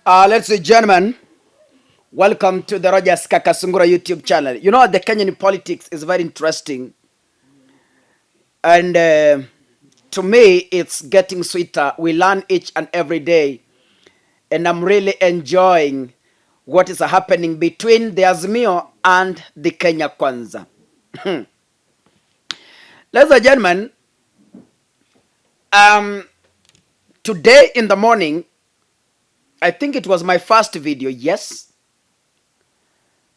Ladies and gentlemen, welcome to the Rogers Kakasungura YouTube channel. You know, the Kenyan politics is very interesting, and to me, it's getting sweeter. We learn each and every day, and I'm really enjoying what is happening between the Azimio and the Kenya Kwanza. Ladies and gentlemen, today in the morning, I think it was my first video, yes.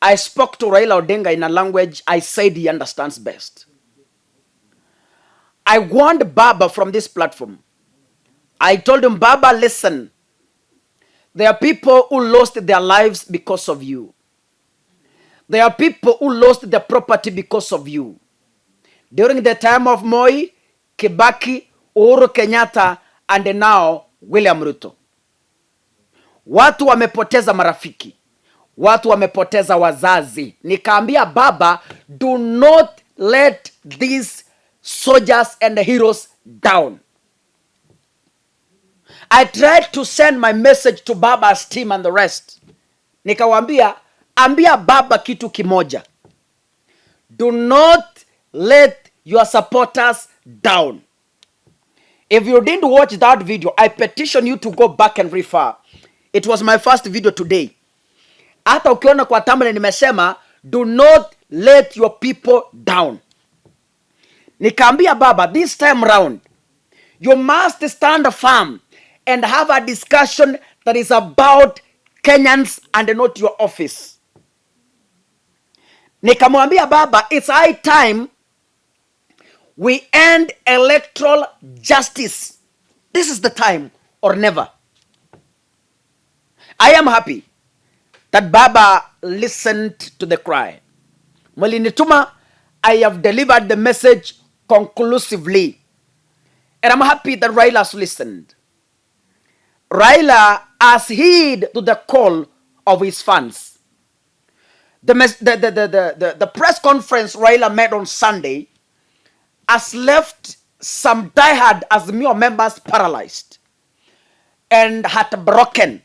I spoke to Raila Odinga in a language I said he understands best. I warned Baba from this platform. I told him, Baba, listen. There are people who lost their lives because of you. There are people who lost their property because of you. During the time of Moi, Kibaki, Uhuru Kenyatta, and now William Ruto. Watu wamepoteza marafiki. Watu wamepoteza wazazi. Nikaambia Baba, do not let these soldiers and heroes down. I tried to send my message to Baba's team and the rest. Nikawambia, ambia Baba kitu kimoja. Do not let your supporters down. If you didn't watch that video, I petition you to go back and refer. It was my first video today. Hata ukiona kwa thumbnail nimesema, do not let your people down. Nikaambia Baba, this time round, you must stand firm and have a discussion that is about Kenyans and not your office. Nikamwambia Baba, it's high time we end electoral justice. This is the time or never. I am happy that Baba listened to the cry. Mwalinituma, I have delivered the message conclusively. And I'm happy that Raila has listened. Raila has heed to the call of his fans. The press conference Raila made on Sunday has left some diehard Azimio members paralyzed and heartbroken.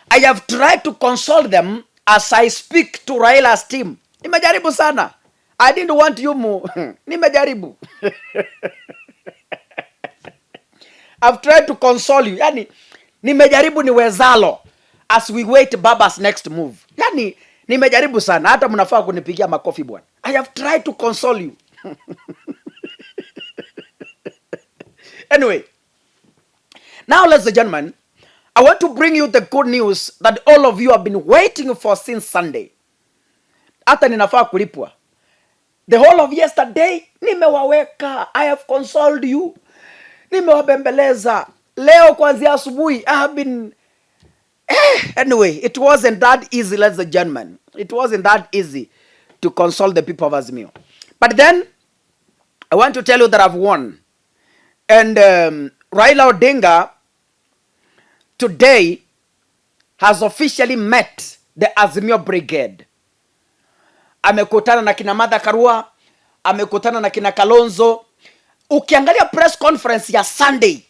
I have tried to console them as I speak to Raila's team. Nimejaribu sana. I didn't want you mu. Nimejaribu. I've tried to console you. Yani, nimejaribu niwezalo as we wait Baba's next move. Yani, nimejaribu sana. Hata mnafaa kunipigia makofi bwana. I have tried to console you. Anyway, now ladies and gentlemen, I want to bring you the good news that all of you have been waiting for since Sunday. Hata ninafaa kulipwa. The whole of yesterday, nimewaweka. I have consoled you. Nimewabembeleza. Leo kwanzia asubuhi, I have been... Anyway, it wasn't that easy, ladies and gentlemen. It wasn't that easy to console the people of Azimio. But then, I want to tell you that I've won. And Raila Odinga today has officially met the Azimio Brigade. Amekutana na kina Martha Karua, amekutana na kina Kalonzo. Ukiangalia press conference ya Sunday,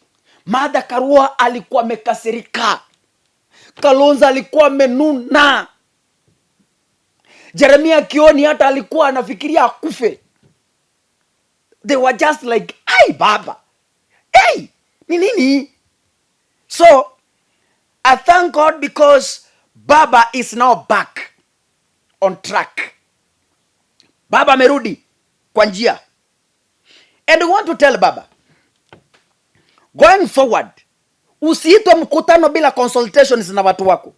Martha Karua alikuwa amekasirika. Kalonzo alikuwa amenuna. Jeremia Kioni hata alikuwa anafikiria akufe. They were just like, "Hey Baba. Hey, ni nini?" So, I thank God because Baba is now back on track. Baba amerudi kwa njia. And I want to tell Baba, going forward, usiitwe mkutano bila consultations na watu wako.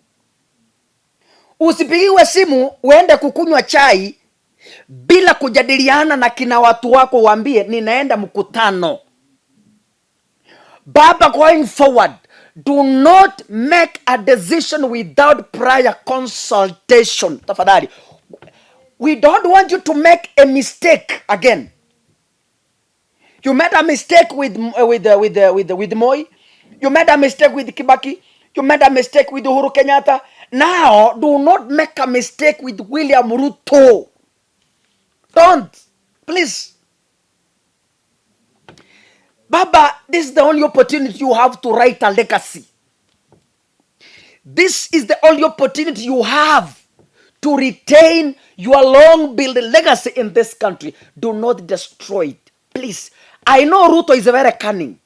Usipigiwe simu uende kukunywa chai bila kujadiliana na kina watu wako waambie ninaenda mkutano. Baba, going forward, do not make a decision without prior consultation. Tafadhali. We don't want you to make a mistake again. You made a mistake with Moi. You made a mistake with Kibaki. You made a mistake with Uhuru Kenyatta. Now, do not make a mistake with William Ruto. Don't. Please. Baba, this is the only opportunity you have to write a legacy. This is the only opportunity you have to retain your long-built legacy in this country. Do not destroy it, please. I know Ruto is very cunning.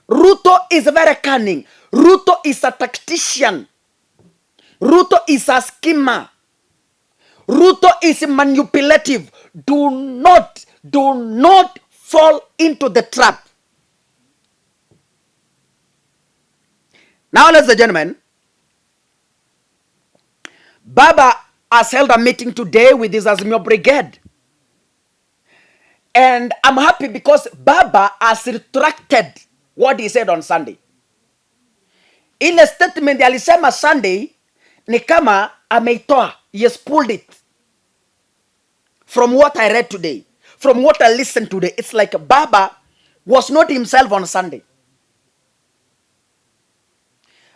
Ruto is very cunning. Ruto is a tactician. Ruto is a schemer. Ruto is manipulative. Do not fall into the trap. Now, ladies and gentlemen, Baba has held a meeting today with his Azimio Brigade. And I'm happy because Baba has retracted what he said on Sunday. Ile statement alisema Sunday ni kama ameitoa. He has pulled it. From what I read today, from what I listened today, it's like Baba was not himself on Sunday.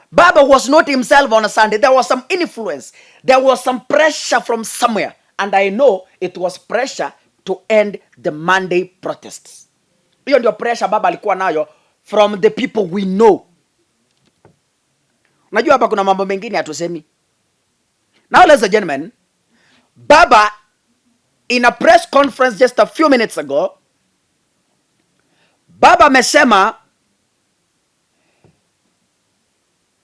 Baba was not himself on a Sunday. There was some influence. There was some pressure from somewhere. And I know it was pressure to end the Monday protests. Hiyo ndio pressure Baba alikuwa nayo from the people we know. Unajua hapa kuna mambo mengine hatusemi. Now, ladies and gentlemen, Baba in a press conference just a few minutes ago, Baba amesema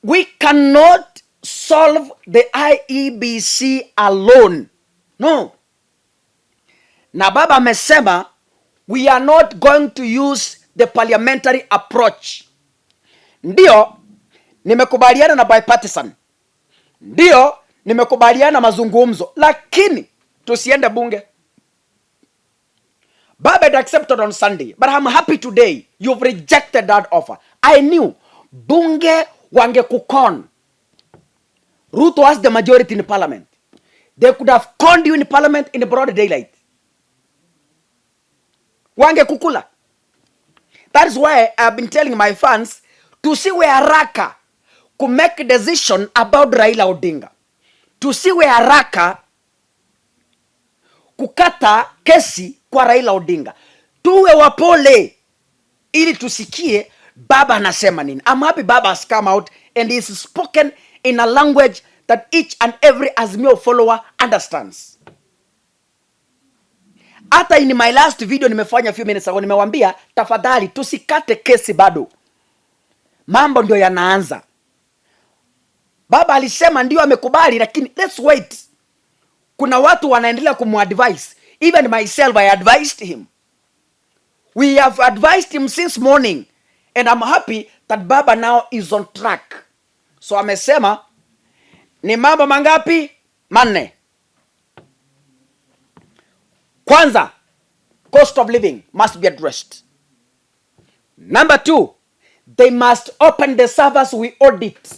we cannot solve the IEBC alone. No. Na Baba amesema we are not going to use the parliamentary approach. Ndio nimekubaliana na bipartisan. Ndio nimekubaliana na mazungumzo, lakini tusiende bunge. Baba had accepted on Sunday, but I'm happy today you've rejected that offer. I knew bunge wangekukon. Ruto has the majority in parliament. They could have conned you in parliament in the broad daylight. Wangekukula. That is why I've been telling my fans to see where haraka to make a decision about Raila Odinga. To see where haraka kukata kesi kwa Raila Odinga. Tuwe wapole ili tusikie Baba anasema nini. I'm happy Baba has come out and he's spoken in a language that each and every Azimio follower understands. Hata in my last video nimefanya a few minutes ago nimewambia tafadhali tusikate kesi bado. Mambo ndio yanaanza. Baba alisema ndio amekubali, lakini let's wait. Kuna watu wanaendelea kumadvise. Even myself, I advised him. We have advised him since morning. And I'm happy that Baba now is on track. So amesema ni mambo mangapi? Manne. Kwanza, cost of living must be addressed. Number 2, they must open the servers we audit.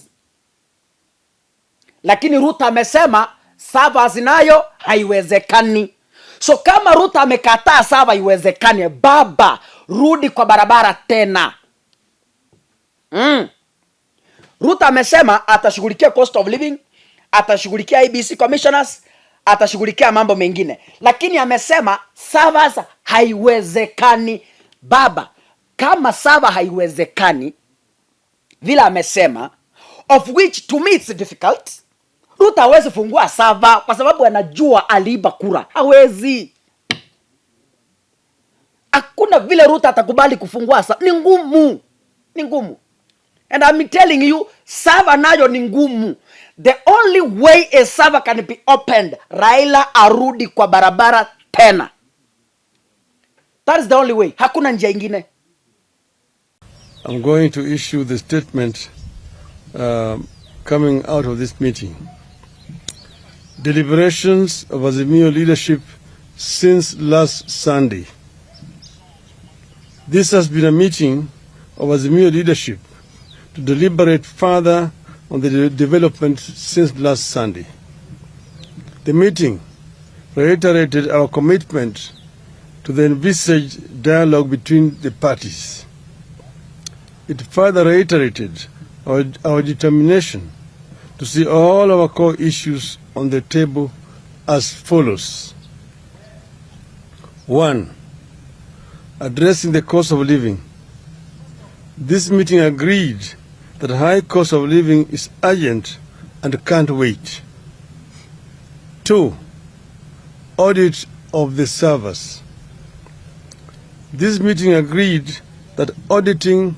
Lakini Ruto amesema servers nayo haiwezekani. So kama Ruto amekataa server haiwezekani, Baba rudi kwa barabara tena. Ruto amesema atashughulikia cost of living, atashughulikia IBC commissioners, atashughulikia mambo mengine. Lakini amesema servers haiwezekani. Baba, kama server haiwezekani vile amesema, of which to me it's difficult, Ruto hawezi fungua server kwa sababu anajua aliiba kura. Hawezi. Hakuna vile Ruto atakubali kufungua server. Ni ngumu. Ni ngumu. And I'm telling you, server nayo ni ngumu. The only way a server can be opened, Raila arudi kwa barabara tena. That is the only way. Hakuna njia ingine. I'm going to issue the statement coming out of this meeting. Deliberations of Azimio leadership since last Sunday. This has been a meeting of Azimio leadership to deliberate further on the development since last Sunday. The meeting reiterated our commitment to the envisaged dialogue between the parties. It further reiterated our determination to see all our core issues on the table as follows. 1. Addressing the cost of living. This meeting agreed that high cost of living is urgent and can't wait. 2. Audit of the servers. This meeting agreed that auditing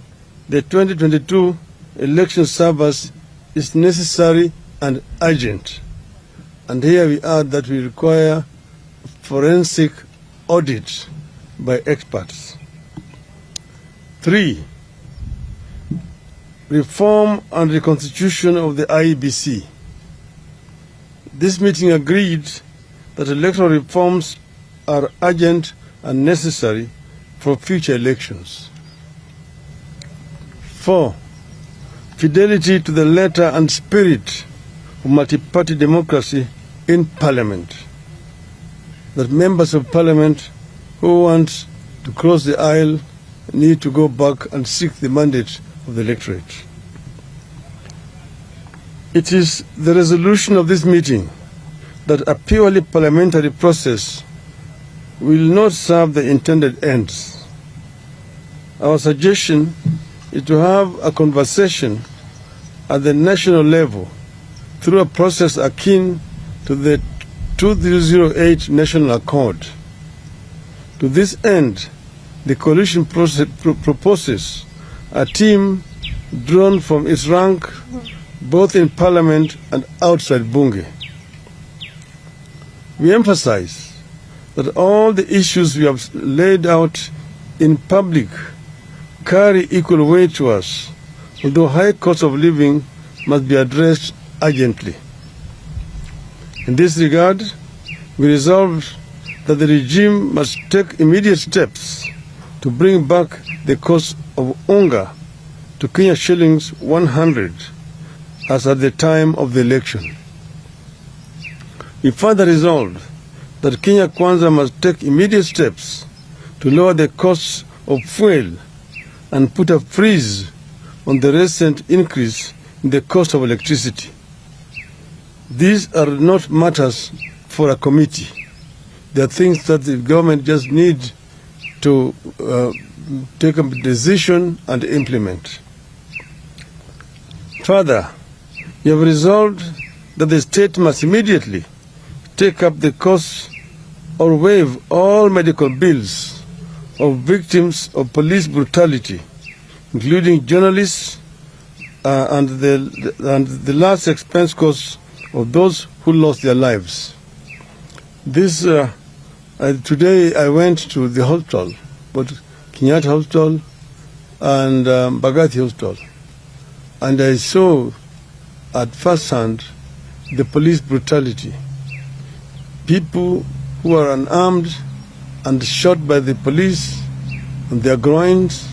the 2022 election servers is necessary and urgent. And here we add that we require forensic audit by experts. 3. Reform and reconstitution of the IEBC. This meeting agreed that electoral reforms are urgent and necessary for future elections. 4. Fidelity to the letter and spirit of multi-party democracy in Parliament. That members of Parliament who want to cross the aisle need to go back and seek the mandate of the electorate. It is the resolution of this meeting that a purely parliamentary process will not serve the intended ends. Our suggestion is to have a conversation at the national level through a process akin to the 2008 National Accord. To this end, the coalition proposes a team drawn from its rank both in Parliament and outside Bunge. We emphasize that all the issues we have laid out in public carry equal weight to us, although high cost of living must be addressed urgently. In this regard, we resolved that the regime must take immediate steps to bring back the cost of unga to Kenya shillings 100 as at the time of the election. We further resolved that Kenya Kwanza must take immediate steps to lower the costs of fuel and put a freeze on the recent increase in the cost of electricity. These are not matters for a committee. They are things that the government just needs to take a decision and implement. Further, we have resolved that the state must immediately take up the costs or waive all medical bills of victims of police brutality, including journalists and the last expense costs of those who lost their lives. Today I went to the hospital, but Kenyatta Hospital and Bagati Hospital, and I saw at first hand the police brutality. People who are unarmed and shot by the police on their groins,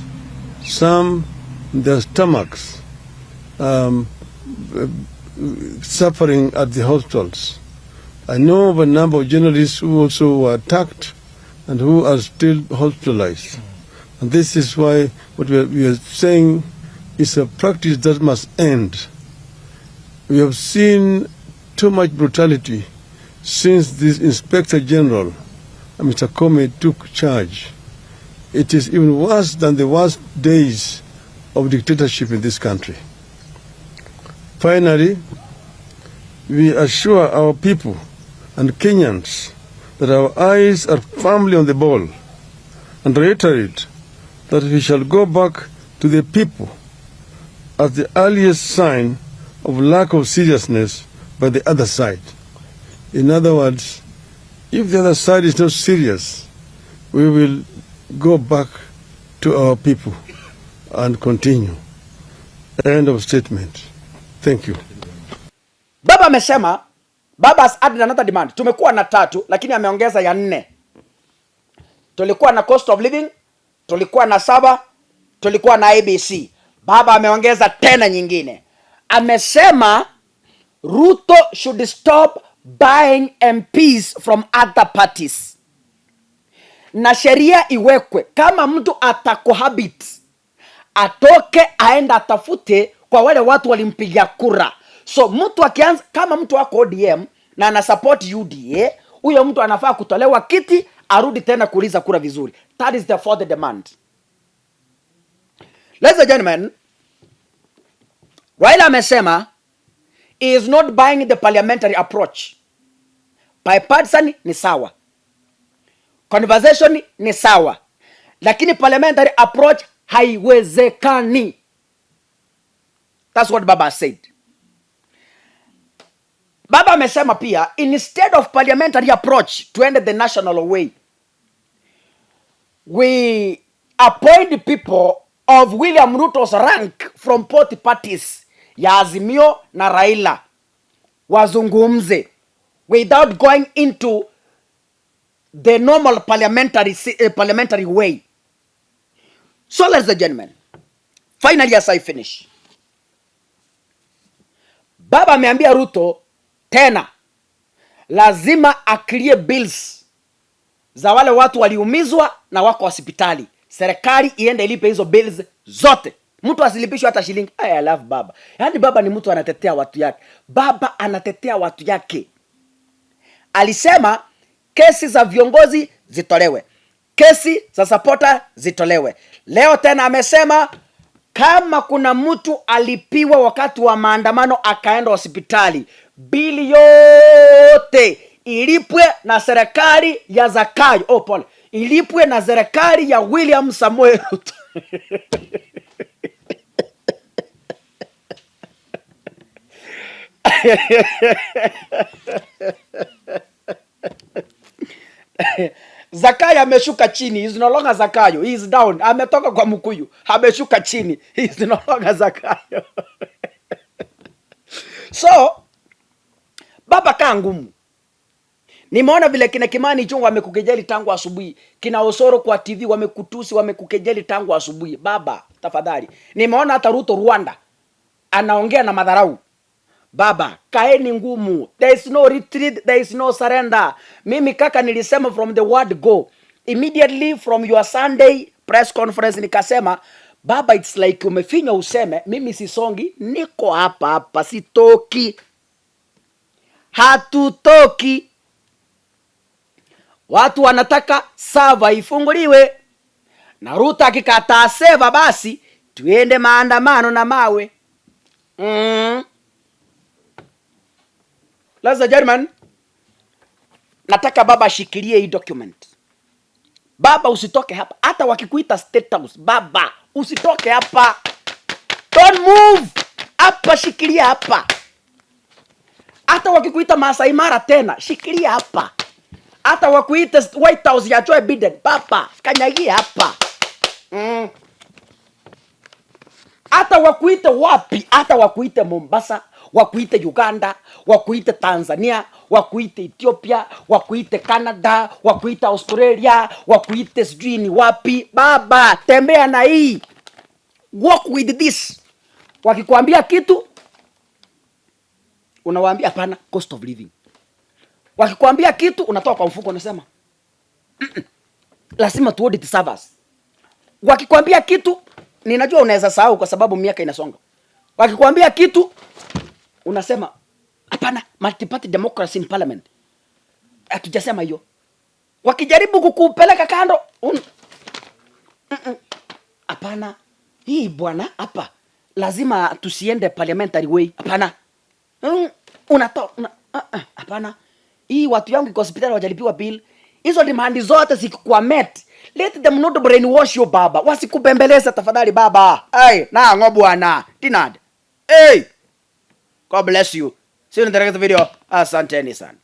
some in their stomachs, suffering at the hospitals. I know of a number of journalists who also were attacked and who are still hospitalized. And this is why what we are saying is a practice that must end. We have seen too much brutality since this Inspector General, Mr. Comey, took charge. It is even worse than the worst days of dictatorship in this country. Finally, we assure our people and Kenyans that our eyes are firmly on the ball and reiterate that we shall go back to the people as the earliest sign of lack of seriousness by the other side. In other words, if the other side is not serious, we will go back to our people and continue. End of statement. Thank you. Baba amesema, Baba has added another demand. Tumekuwa na 3, lakini ameongeza ya 4. Tulikuwa na cost of living, tulikuwa na 7, tulikuwa na ABC. Baba ameongeza tena nyingine. Amesema Ruto should stop buying MPs from other parties. Na sheria iwekwe, kama mtu atakohabit, atoke aenda atafute kwa wale watu walimpigia kura. So mtu akianza, kama mtu wako ODM na ana support UDA, huyo mtu anafaa kutolewa kiti, arudi tena kuuliza kura vizuri. That is the fourth demand. Ladies and gentlemen, Raila amesema he is not buying the parliamentary approach. Bipartisan ni sawa, conversation ni sawa, lakini parliamentary approach haiwezekani. That's what Baba said. Baba amesema pia instead of parliamentary approach to end the national way, we appoint people of William Ruto's rank from both parties ya Azimio na Raila wazungumze without going into the normal parliamentary way. So ladies and gentlemen, finally as I finish, Baba ameambia Ruto tena lazima aclear bills za wale watu waliumizwa na wako hospitali. Serikali iende ilipe hizo bills zote. Mtu asilipishwe hata shilingi. I love Baba. Yaani Baba ni mtu anatetea watu yake. Baba anatetea watu yake. Alisema kesi za viongozi zitolewe, kesi za supporter zitolewe. Leo tena amesema kama kuna mtu alipiwa wakati wa maandamano akaenda hospitali, bili yote ilipwe na serikali ya Zakayo. Ilipwe na serikali ya William Samuel Ruto. Zakayo ameshuka chini. He is no longer Zakayo. He is down. Ametoka kwa Mkuyu. Ameshuka chini. He is no longer Zakayo. So, Baba kaa ngumu. Nimeona vile kina Kimani Chungwa wamekukejeli tangu asubuhi. Kina Osoro kwa TV wamekutusi, wamekukejeli tangu asubuhi. Baba, tafadhali. Nimeona hata Ruto Rwanda anaongea na madharau. Baba, kaeni ngumu. There is no retreat, there is no surrender. Mimi kaka nilisema from the word go. Immediately from your Sunday press conference nikasema, Baba, it's like umefinya useme, mimi sisongi, niko hapa, sitoki. Hatutoki. Watu wanataka sava ifunguliwe. Na Ruto akikataa seva basi, tuende maandamano na mawe. Laza German, nataka Baba shikilie hii document. Baba usitoke hapa. Hata wakikuita State House, Baba usitoke hapa. Don't move. Hapa shikilia hapa. Hata wakikuita Masai Mara tena, shikilia hapa. Hata wakuita White House ya Joe Biden, Baba kanyagia hapa. Hata wakuite wapi, hata wakuite Mombasa, wakuite Uganda, wakuite Tanzania, wakuite Ethiopia, wakuite Canada, wakuite Australia, wakuite sijui ni wapi, Baba tembea na hii. Walk with this. Wakikwambia kitu unawaambia hapana, cost of living. Wakikwambia kitu unatoa kwa mfuko unasema lazima tu audit servers. Wakikwambia kitu, ninajua unaweza sahau kwa sababu miaka inasonga. Wakikwambia kitu unasema hapana, multi-party democracy in parliament. Hatujasema hiyo. Wakijaribu kukupeleka kando hapana, hii bwana hapa lazima tusiende parliamentary way. Hapana. Unatoa hapana. Hii watu yangu kwa hospitali wajalipiwa bill. Hizo demand zote zikikuwa met. Let them not brainwash you Baba. Wasikubembeleza tafadhali Baba. Hey, na ngobwana. Tinad. Hey. God bless you. See you in the next video. Asanteni sana.